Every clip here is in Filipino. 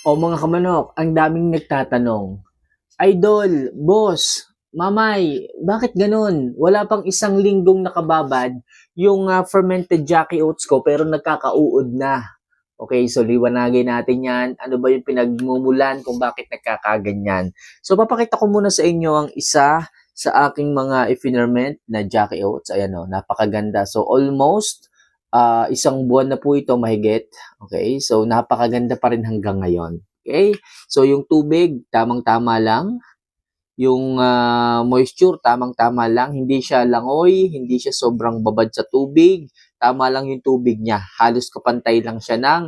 O mga kamanok, ang daming nagtatanong, Idol, boss, mamay, bakit ganun? Wala pang isang linggong nakababad yung fermented Jackie Oats ko pero nagkakauod na. Okay, so liwanagin natin yan. Ano ba yung pinagmumulan kung bakit nagkakaganyan? So papakita ko muna sa inyo ang isa sa aking mga i-ferment na Jackie Oats. Ayan o, napakaganda. So almost isang buwan na po ito mahigit. Okay, so napakaganda pa rin hanggang ngayon. Okay, so yung tubig, tamang-tama lang. Yung moisture, tamang-tama lang. Hindi siya langoy, hindi siya sobrang babad sa tubig. Tama lang yung tubig niya. Halos kapantay lang siya ng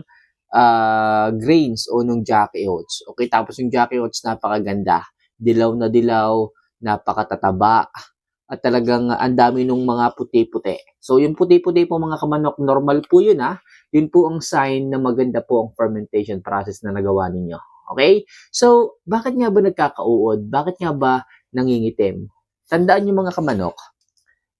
grains o nung Jackie Oats. Okay, tapos yung Jackie Oats napakaganda. Dilaw na dilaw, napakatataba. At talagang ang dami nung mga puti-puti. So yung puti-puti po mga kamanok, normal po yun ha. Yun po ang sign na maganda po ang fermentation process na nagawa ninyo. Okay? So, bakit nga ba nagkakauod? Bakit nga ba nangingitim? Tandaan nyo mga kamanok,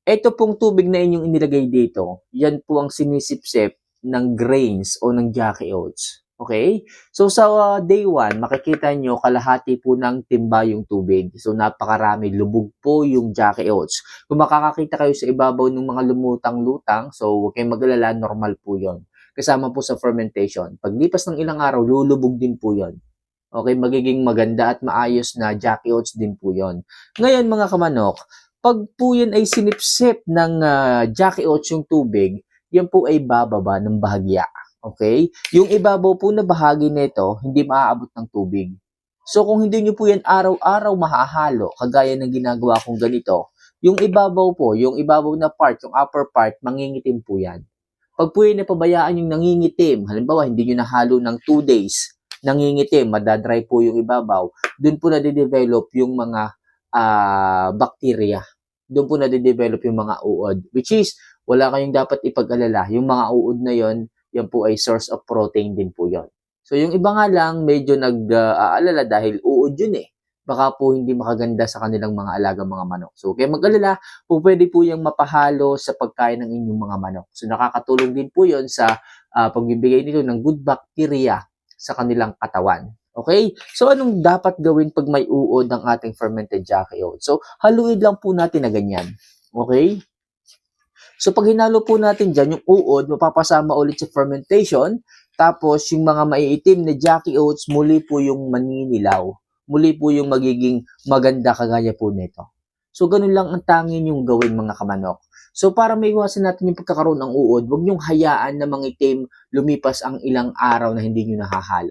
ito pong tubig na inyong inilagay dito, yan po ang sinisipsip ng grains o ng Jackie Oats. Okay? So sa day 1, makikita nyo kalahati po ng timba yung tubig. So napakarami, lubog po yung Jackie Oats. Kung makakakita kayo sa ibabaw ng mga lumutang-lutang, so huwag kayong mag-alala, normal po yon. Kasama po sa fermentation. Paglipas ng ilang araw, lulubog din po yon. Okay, magiging maganda at maayos na Jackie Oats din po yon. Ngayon mga kamanok, pag po yan ay sinipsip ng Jackie Oats yung tubig, yan po ay bababa ng bahagya. Okay? Yung ibabaw po na bahagi nito, hindi maaabot ng tubig. So kung hindi nyo po yan araw-araw mahahalo, kagaya ng ginagawa kong ganito, yung ibabaw po, yung ibabaw na part, yung upper part, mangingitim po yan. Pag po yan napabayaan yung nangingitim, halimbawa hindi nyo nahalo ng 2 days, nangingitim, madadry po yung ibabaw, dun po nade-develop yung mga bacteria. Doon po nade-develop yung mga uod. Which is, wala kayong dapat ipag-alala. Yung mga uod na yon, yan po ay source of protein din po yon. So yung iba nga lang, medyo nag-aalala dahil uod yun eh. Baka po hindi makaganda sa kanilang mga alagang mga manok. So kaya mag-alala, po pwede po yung mapahalo sa pagkain ng inyong mga manok. So nakakatulong din po yon sa pagbibigay nito ng good bacteria sa kanilang katawan. Okay? So, anong dapat gawin pag may uod ng ating fermented Jackie Oats? So, haluin lang po natin na ganyan. Okay? So, pag hinalo po natin dyan, yung uod, mapapasama ulit sa fermentation. Tapos, yung mga maiitim na Jackie Oats, muli po yung maninilaw. Muli po yung magiging maganda kagaya po nito. So, ganun lang ang tanging yung gawin mga kamanok. So, para maiwasan natin yung pagkakaroon ng uod, huwag niyong hayaan na mangitim, lumipas ang ilang araw na hindi niyo nahahalo.